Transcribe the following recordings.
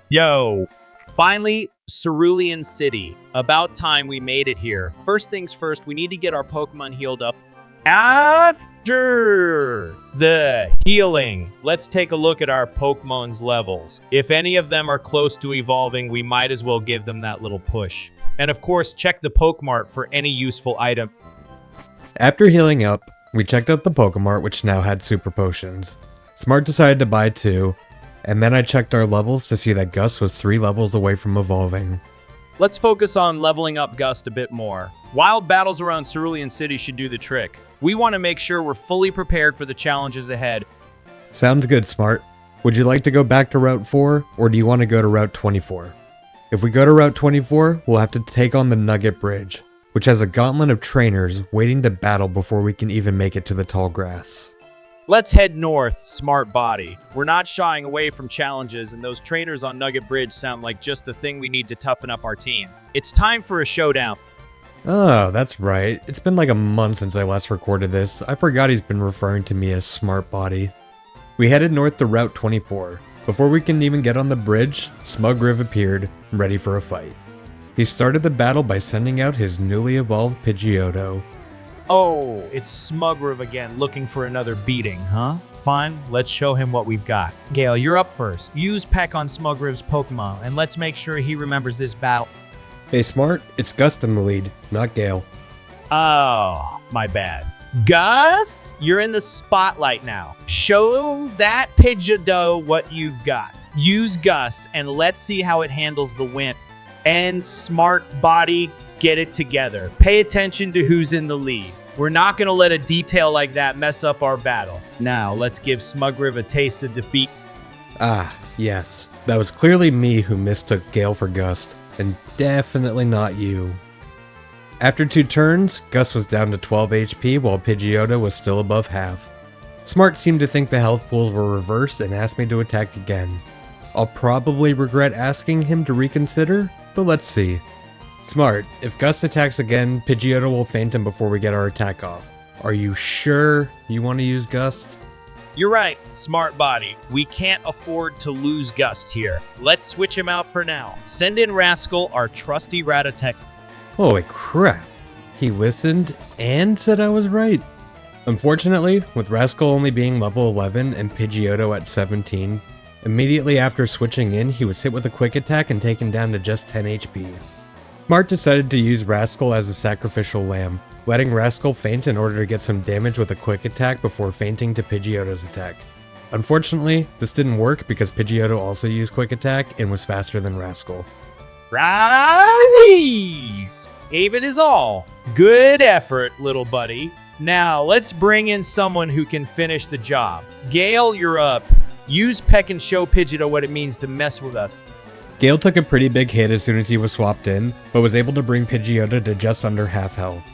Yo, finally, Cerulean City. About time we made it here. First things first, we need to get our Pokemon healed up. After the healing, let's take a look at our Pokemon's levels. If any of them are close to evolving, we might as well give them that little push. And of course, check the Pokemart for any useful item. After healing up, we checked out the Pokemart, which now had Super Potions. Smart decided to buy 2, and then I checked our levels to see that Gus was 3 levels away from evolving. Let's focus on leveling up Gust a bit more. Wild battles around Cerulean City should do the trick. We want to make sure we're fully prepared for the challenges ahead. Sounds good, Smart. Would you like to go back to Route 4, or do you want to go to Route 24? If we go to Route 24, we'll have to take on the Nugget Bridge, which has a gauntlet of trainers waiting to battle before we can even make it to the tall grass. Let's head north, Smart Body. We're not shying away from challenges, and those trainers on Nugget Bridge sound like just the thing we need to toughen up our team. It's time for a showdown. Oh, that's right. It's been like a month since I last recorded this. I forgot he's been referring to me as Smart Body. We headed north to Route 24. Before we can even get on the bridge, SmugRiv appeared, ready for a fight. He started the battle by sending out his newly evolved Pidgeotto. Oh, it's SmugRiv again, looking for another beating, huh? Fine, let's show him what we've got. Gale, you're up first. Use Peck on SmugRiv's Pokemon, and let's make sure he remembers this battle. Hey Smart, it's Gus in the lead, not Gale. Oh, my bad. Gus, you're in the spotlight now. Show that Pidgeotto what you've got. Use Gust, and let's see how it handles the wind. And Smart Body, get it together. Pay attention to who's in the lead. We're not going to let a detail like that mess up our battle. Now, let's give SmugRiv a taste of defeat. Ah, yes. That was clearly me who mistook Gale for Gust, and definitely not you. After 2 turns, Gus was down to 12 HP while Pidgeotto was still above half. Smart seemed to think the health pools were reversed and asked me to attack again. I'll probably regret asking him to reconsider, but let's see. Smart, if Gus attacks again, Pidgeotto will faint him before we get our attack off. Are you sure you want to use Gust? You're right, Smart Body. We can't afford to lose Gust here. Let's switch him out for now. Send in Rascal, our trusty Rattata. Holy crap. He listened and said I was right. Unfortunately, with Rascal only being level 11 and Pidgeotto at 17, immediately after switching in, he was hit with a quick attack and taken down to just 10 HP. Smart decided to use Rascal as a sacrificial lamb, letting Rascal faint in order to get some damage with a quick attack before fainting to Pidgeotto's attack. Unfortunately, this didn't work because Pidgeotto also used quick attack and was faster than Rascal. Rise! Gave it his all. Good effort, little buddy. Now, let's bring in someone who can finish the job. Gale, you're up. Use Peck and show Pidgeotto what it means to mess with us. Gale took a pretty big hit as soon as he was swapped in, but was able to bring Pidgeotto to just under half health.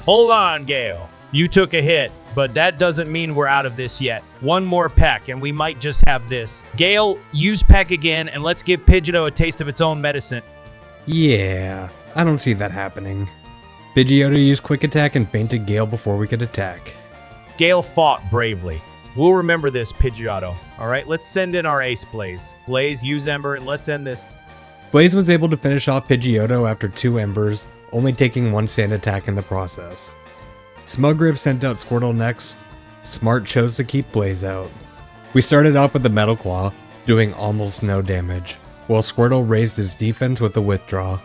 Hold on, Gale. You took a hit, but that doesn't mean we're out of this yet. One more Peck, and we might just have this. Gale, use Peck again, and let's give Pidgeotto a taste of its own medicine. Yeah, I don't see that happening. Pidgeotto used quick attack and fainted Gale before we could attack. Gale fought bravely. We'll remember this, Pidgeotto. All right, let's send in our ace, Blaze. Blaze, use Ember, and let's end this. Blaze was able to finish off Pidgeotto after 2 Embers, only taking 1 sand attack in the process. SmugRiv sent out Squirtle next. Smart chose to keep Blaze out. We started off with the Metal Claw, doing almost no damage, while Squirtle raised his defense with the Withdraw.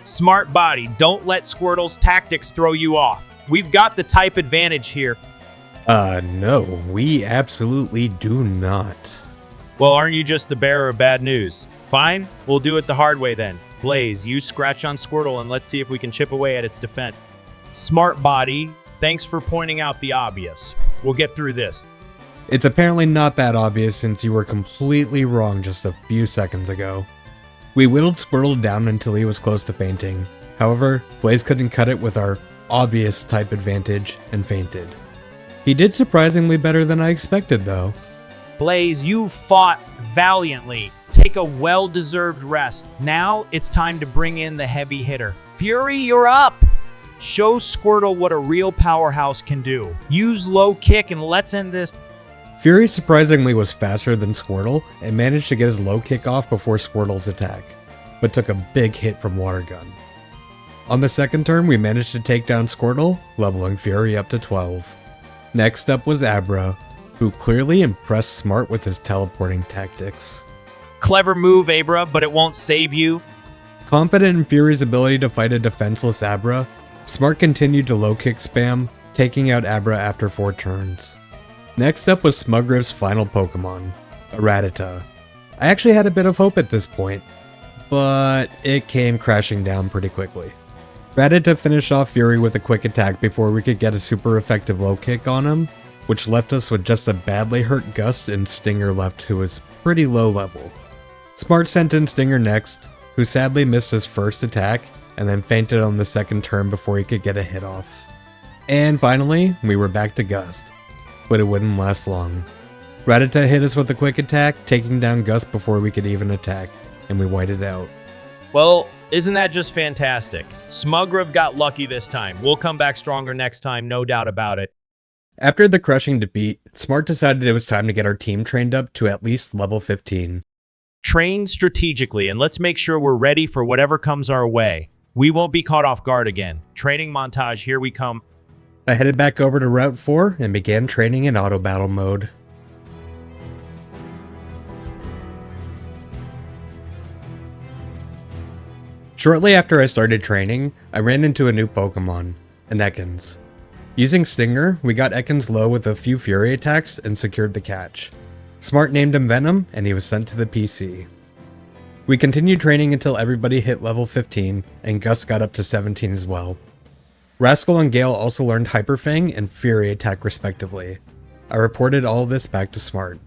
Smart Body, don't let Squirtle's tactics throw you off. We've got the type advantage here. No, we absolutely do not. Well, aren't you just the bearer of bad news? Fine, we'll do it the hard way then. Blaze, use Scratch on Squirtle and let's see if we can chip away at its defense. Smart Body, thanks for pointing out the obvious. We'll get through this. It's apparently not that obvious since you were completely wrong just a few seconds ago. We whittled Squirtle down until he was close to fainting. However, Blaze couldn't cut it with our obvious type advantage and fainted. He did surprisingly better than I expected though. Blaze, you fought valiantly. Take a well-deserved rest. Now it's time to bring in the heavy hitter. Fury, you're up! Show Squirtle what a real powerhouse can do. Use low kick and let's end this. Fury surprisingly was faster than Squirtle and managed to get his low kick off before Squirtle's attack, but took a big hit from Water Gun. On the second turn, we managed to take down Squirtle, leveling Fury up to 12. Next up was Abra, who clearly impressed Smart with his teleporting tactics. Clever move, Abra, but it won't save you. Confident in Fury's ability to fight a defenseless Abra, Smart continued to low kick spam, taking out Abra after 4 turns. Next up was SmugRiv's final Pokemon, a Rattata. I actually had a bit of hope at this point, but it came crashing down pretty quickly. Rattata finished off Fury with a quick attack before we could get a super effective low kick on him, which left us with just a badly hurt Gust and Stinger left who was pretty low level. Smart sent in Stinger next, who sadly missed his first attack and then fainted on the second turn before he could get a hit off. And finally, we were back to Gust, but it wouldn't last long. Rattata hit us with a quick attack, taking down Gust before we could even attack, and we whited out. Well, isn't that just fantastic? SmugRiv got lucky this time. We'll come back stronger next time, no doubt about it. After the crushing defeat, Smart decided it was time to get our team trained up to at least level 15. Train strategically, and let's make sure we're ready for whatever comes our way. We won't be caught off guard again. Training montage, here we come. I headed back over to Route 4 and began training in auto battle mode. Shortly after I started training, I ran into a new Pokemon, an Ekans. Using Stinger, we got Ekans low with a few Fury attacks and secured the catch. Smart named him Venom, and he was sent to the PC. We continued training until everybody hit level 15, and Gus got up to 17 as well. Rascal and Gale also learned Hyper Fang and Fury attack respectively. I reported all of this back to Smart.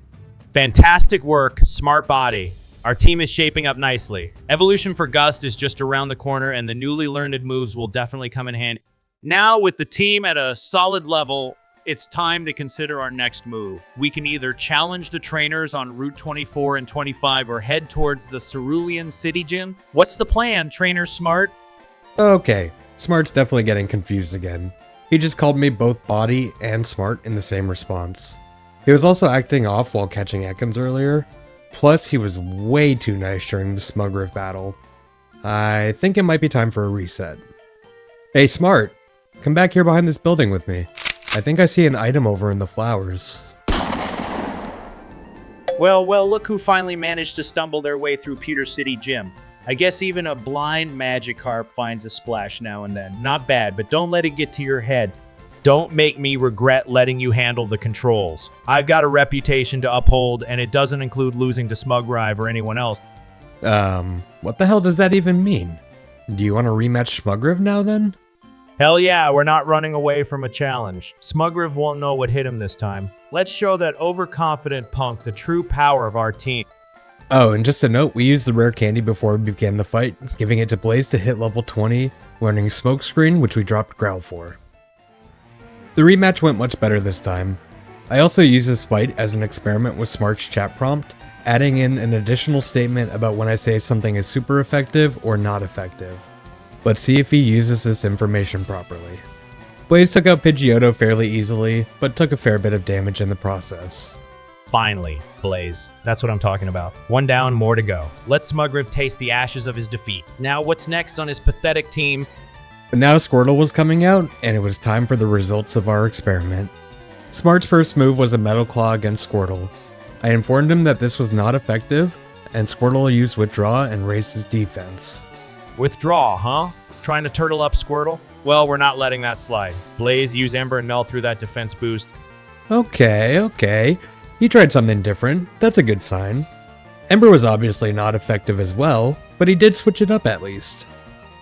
Fantastic work, Smart Body. Our team is shaping up nicely. Evolution for Gust is just around the corner, and the newly learned moves will definitely come in handy. Now, with the team at a solid level, it's time to consider our next move. We can either challenge the trainers on Route 24 and 25 or head towards the Cerulean City Gym. What's the plan, Trainer Smart? Okay, Smart's definitely getting confused again. He just called me both Body and Smart in the same response. He was also acting off while catching Ekans earlier. Plus, he was way too nice during the SmugRiv battle. I think it might be time for a reset. Hey Smart, come back here behind this building with me. I think I see an item over in the flowers. Well, look who finally managed to stumble their way through Pewter City Gym. I guess even a blind Magikarp finds a splash now and then. Not bad, but don't let it get to your head. Don't make me regret letting you handle the controls. I've got a reputation to uphold, and it doesn't include losing to SmugRiv or anyone else. What the hell does that even mean? Do you want to rematch SmugRiv now then? Hell yeah, we're not running away from a challenge. SmugRiv won't know what hit him this time. Let's show that overconfident punk the true power of our team. Oh, and just a note, we used the rare candy before we began the fight, giving it to Blaze to hit level 20, learning Smokescreen, which we dropped Growl for. The rematch went much better this time. I also used this fight as an experiment with Smart's chat prompt, adding in an additional statement about when I say something is super effective or not effective. Let's see if he uses this information properly. Blaze took out Pidgeotto fairly easily, but took a fair bit of damage in the process. Finally, Blaze. That's what I'm talking about. One down, more to go. Let SmugRiv taste the ashes of his defeat. Now what's next on his pathetic team? But now Squirtle was coming out, and it was time for the results of our experiment. Smart's first move was a Metal Claw against Squirtle. I informed him that this was not effective, and Squirtle used Withdraw and raised his defense. Withdraw, huh? Trying to turtle up Squirtle? Well, we're not letting that slide. Blaze, use Ember and melt through that defense boost. Okay. He tried something different. That's a good sign. Ember was obviously not effective as well, but he did switch it up at least.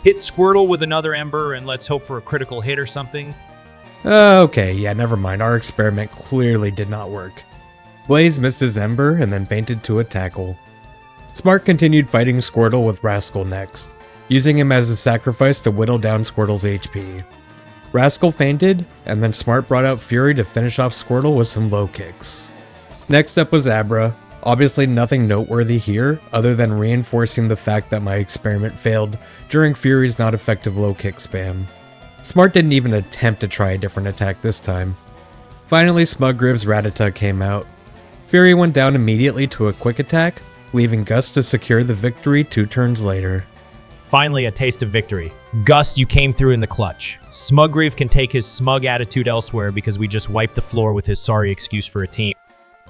Hit Squirtle with another Ember and let's hope for a critical hit or something. Okay, yeah, never mind. Our experiment clearly did not work. Blaze missed his Ember and then fainted to a tackle. Smart continued fighting Squirtle with Rascal next, using him as a sacrifice to whittle down Squirtle's HP. Rascal fainted, and then Smart brought out Fury to finish off Squirtle with some low kicks. Next up was Abra. Obviously nothing noteworthy here, other than reinforcing the fact that my experiment failed during Fury's not effective low kick spam. Smart didn't even attempt to try a different attack this time. Finally, SmugRiv's Rattata came out. Fury went down immediately to a quick attack, leaving Gus to secure the victory 2 turns later. Finally, a taste of victory. Gus, you came through in the clutch. SmugRiv can take his smug attitude elsewhere because we just wiped the floor with his sorry excuse for a team.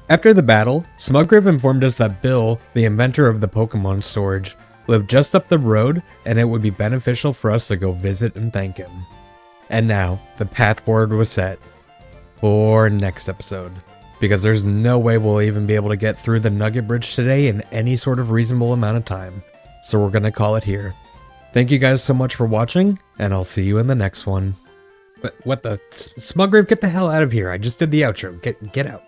After the battle, SmugRiv informed us that Bill, the inventor of the Pokemon storage, lived just up the road and it would be beneficial for us to go visit and thank him. And now, the path forward was set for next episode, because there's no way we'll even be able to get through the Nugget Bridge today in any sort of reasonable amount of time, so we're gonna call it here. Thank you guys so much for watching, and I'll see you in the next one. What the? SmugRiv, get the hell out of here. I just did the outro. Get out.